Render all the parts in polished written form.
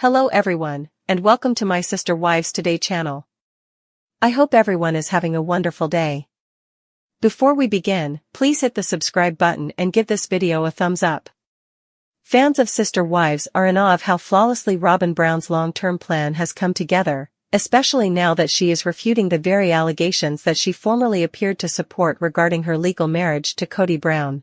Hello everyone, and welcome to my Sister Wives Today channel. I hope everyone is having a wonderful day. Before we begin, please hit the subscribe button and give this video a thumbs up. Fans of Sister Wives are in awe of how flawlessly Robyn Brown's long-term plan has come together, especially now that she is refuting the very allegations that she formerly appeared to support regarding her legal marriage to Kody Brown.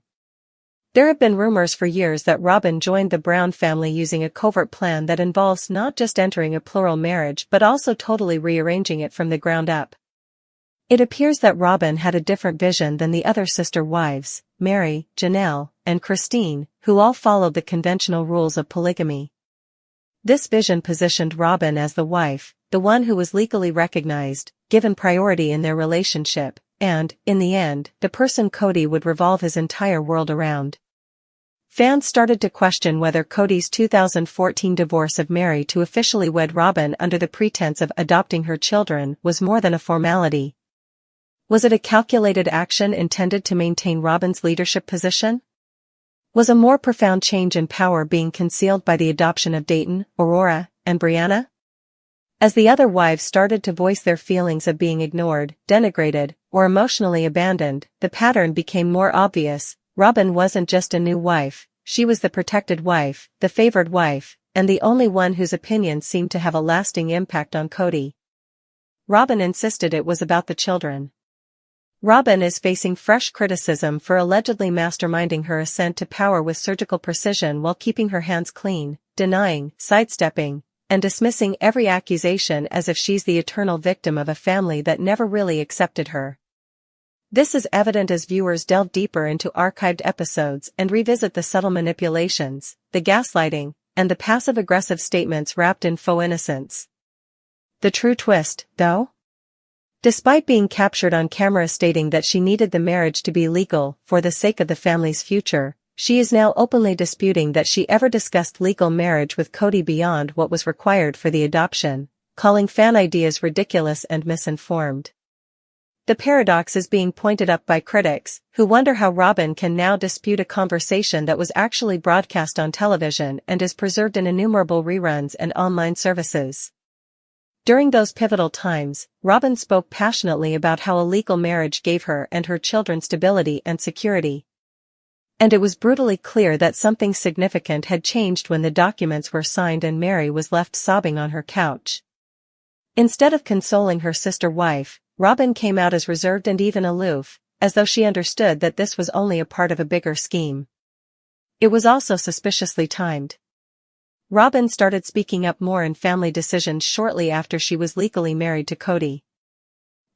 There have been rumors for years that Robyn joined the Brown family using a covert plan that involves not just entering a plural marriage but also totally rearranging it from the ground up. It appears that Robyn had a different vision than the other sister wives, Meri, Janelle, and Christine, who all followed the conventional rules of polygamy. This vision positioned Robyn as the wife, the one who was legally recognized, given priority in their relationship, and, in the end, the person Kody would revolve his entire world around. Fans started to question whether Kody's 2014 divorce of Meri to officially wed Robyn under the pretense of adopting her children was more than a formality. Was it a calculated action intended to maintain Robyn's leadership position? Was a more profound change in power being concealed by the adoption of Dayton, Aurora, and Brianna? As the other wives started to voice their feelings of being ignored, denigrated, or emotionally abandoned, the pattern became more obvious. Robyn wasn't just a new wife, she was the protected wife, the favored wife, and the only one whose opinions seemed to have a lasting impact on Kody. Robyn insisted it was about the children. Robyn is facing fresh criticism for allegedly masterminding her ascent to power with surgical precision while keeping her hands clean, denying, sidestepping, and dismissing every accusation as if she's the eternal victim of a family that never really accepted her. This is evident as viewers delve deeper into archived episodes and revisit the subtle manipulations, the gaslighting, and the passive-aggressive statements wrapped in faux innocence. The true twist, though? Despite being captured on camera stating that she needed the marriage to be legal for the sake of the family's future, she is now openly disputing that she ever discussed legal marriage with Kody beyond what was required for the adoption, calling fan ideas ridiculous and misinformed. The paradox is being pointed up by critics, who wonder how Robyn can now dispute a conversation that was actually broadcast on television and is preserved in innumerable reruns and online services. During those pivotal times, Robyn spoke passionately about how a legal marriage gave her and her children stability and security. And it was brutally clear that something significant had changed when the documents were signed and Meri was left sobbing on her couch. Instead of consoling her sister wife, Robyn came out as reserved and even aloof, as though she understood that this was only a part of a bigger scheme. It was also suspiciously timed. Robyn started speaking up more in family decisions shortly after she was legally married to Kody.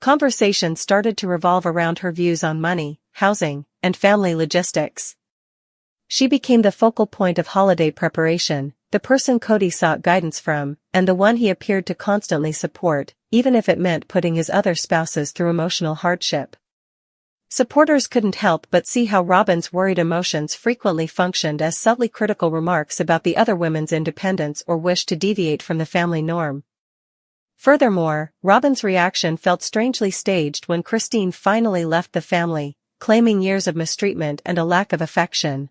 Conversations started to revolve around her views on money, housing, and family logistics. She became the focal point of holiday preparation, the person Kody sought guidance from, and the one he appeared to constantly support, even if it meant putting his other spouses through emotional hardship. Supporters couldn't help but see how Robyn's worried emotions frequently functioned as subtly critical remarks about the other women's independence or wish to deviate from the family norm. Furthermore, Robyn's reaction felt strangely staged when Christine finally left the family, claiming years of mistreatment and a lack of affection.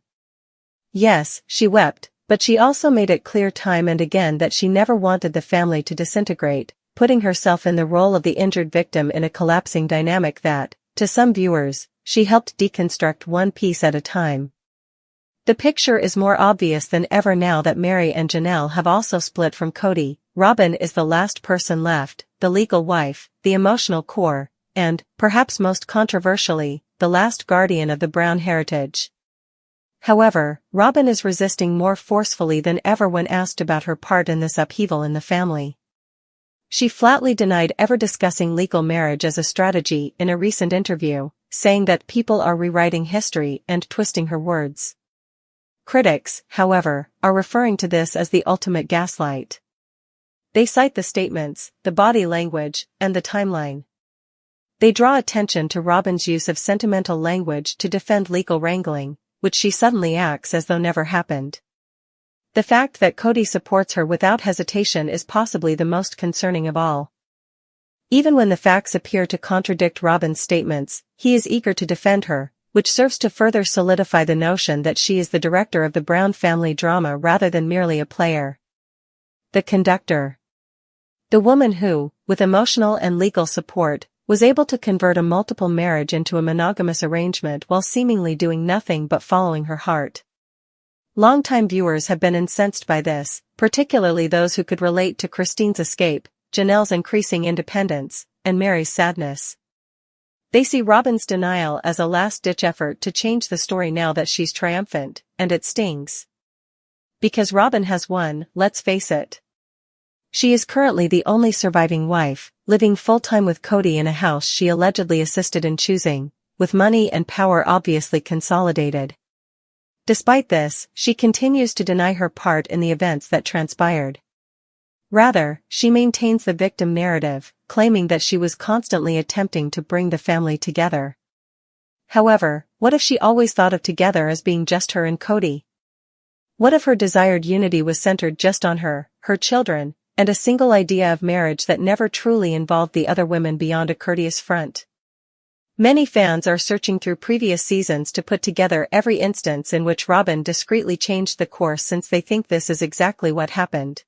Yes, she wept, but she also made it clear time and again that she never wanted the family to disintegrate, putting herself in the role of the injured victim in a collapsing dynamic that, to some viewers, she helped deconstruct one piece at a time. The picture is more obvious than ever now that Meri and Janelle have also split from Kody. Robyn is the last person left, the legal wife, the emotional core, and, perhaps most controversially, the last guardian of the Brown heritage. However, Robyn is resisting more forcefully than ever when asked about her part in this upheaval in the family. She flatly denied ever discussing legal marriage as a strategy in a recent interview, saying that people are rewriting history and twisting her words. Critics, however, are referring to this as the ultimate gaslight. They cite the statements, the body language, and the timeline. They draw attention to Robyn's use of sentimental language to defend legal wrangling, which she suddenly acts as though never happened. The fact that Kody supports her without hesitation is possibly the most concerning of all. Even when the facts appear to contradict Robyn's statements, he is eager to defend her, which serves to further solidify the notion that she is the director of the Brown family drama rather than merely a player. The conductor. The woman who, with emotional and legal support, was able to convert a multiple marriage into a monogamous arrangement while seemingly doing nothing but following her heart. Longtime viewers have been incensed by this, particularly those who could relate to Christine's escape, Janelle's increasing independence, and Mary's sadness. They see Robyn's denial as a last-ditch effort to change the story now that she's triumphant, and it stings. Because Robyn has won, let's face it. She is currently the only surviving wife, living full-time with Cody in a house she allegedly assisted in choosing, with money and power obviously consolidated. Despite this, she continues to deny her part in the events that transpired. Rather, she maintains the victim narrative, claiming that she was constantly attempting to bring the family together. However, what if she always thought of together as being just her and Cody? What if her desired unity was centered just on her, her children, and a single idea of marriage that never truly involved the other women beyond a courteous front? Many fans are searching through previous seasons to put together every instance in which Robyn discreetly changed the course, since they think this is exactly what happened.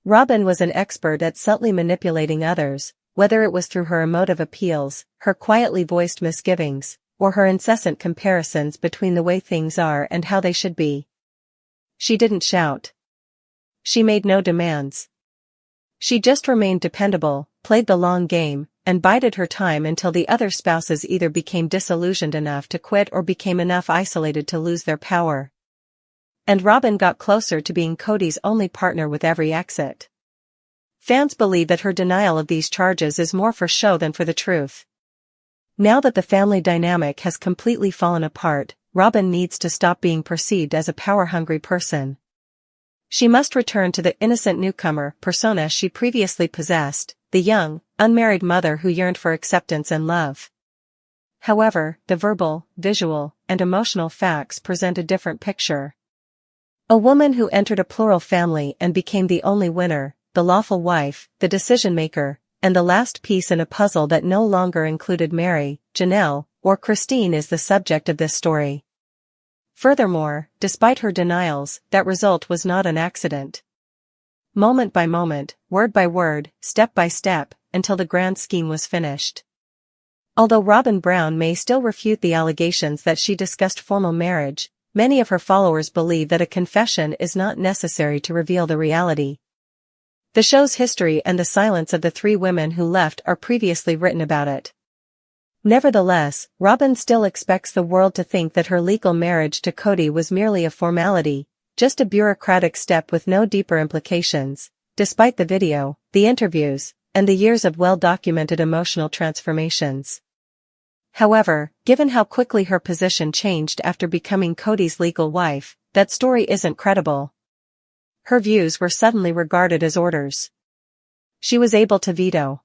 Robyn was an expert at subtly manipulating others, whether it was through her emotive appeals, her quietly voiced misgivings, or her incessant comparisons between the way things are and how they should be. She didn't shout. She made no demands. She just remained dependable, played the long game, and bided her time until the other spouses either became disillusioned enough to quit or became enough isolated to lose their power. And Robyn got closer to being Cody's only partner with every exit. Fans believe that her denial of these charges is more for show than for the truth. Now that the family dynamic has completely fallen apart, Robyn needs to stop being perceived as a power-hungry person. She must return to the innocent newcomer persona she previously possessed, the young, unmarried mother who yearned for acceptance and love. However, the verbal, visual, and emotional facts present a different picture. A woman who entered a plural family and became the only winner, the lawful wife, the decision-maker, and the last piece in a puzzle that no longer included Mary, Janelle, or Christine is the subject of this story. Furthermore, despite her denials, that result was not an accident. Moment by moment, word by word, step by step, until the grand scheme was finished. Although Robyn Brown may still refute the allegations that she discussed formal marriage, many of her followers believe that a confession is not necessary to reveal the reality. The show's history and the silence of the three women who left are previously written about it. Nevertheless, Robyn still expects the world to think that her legal marriage to Cody was merely a formality, just a bureaucratic step with no deeper implications, despite the video, the interviews, and the years of well-documented emotional transformations. However, given how quickly her position changed after becoming Cody's legal wife, that story isn't credible. Her views were suddenly regarded as orders. She was able to veto.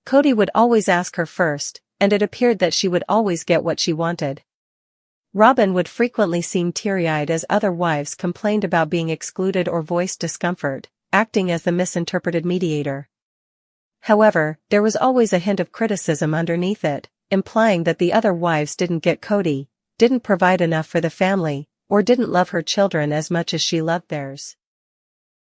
Cody would always ask her first, and it appeared that she would always get what she wanted. Robyn would frequently seem teary-eyed as other wives complained about being excluded or voiced discomfort, acting as the misinterpreted mediator. However, there was always a hint of criticism underneath it, implying that the other wives didn't get Cody, didn't provide enough for the family, or didn't love her children as much as she loved theirs.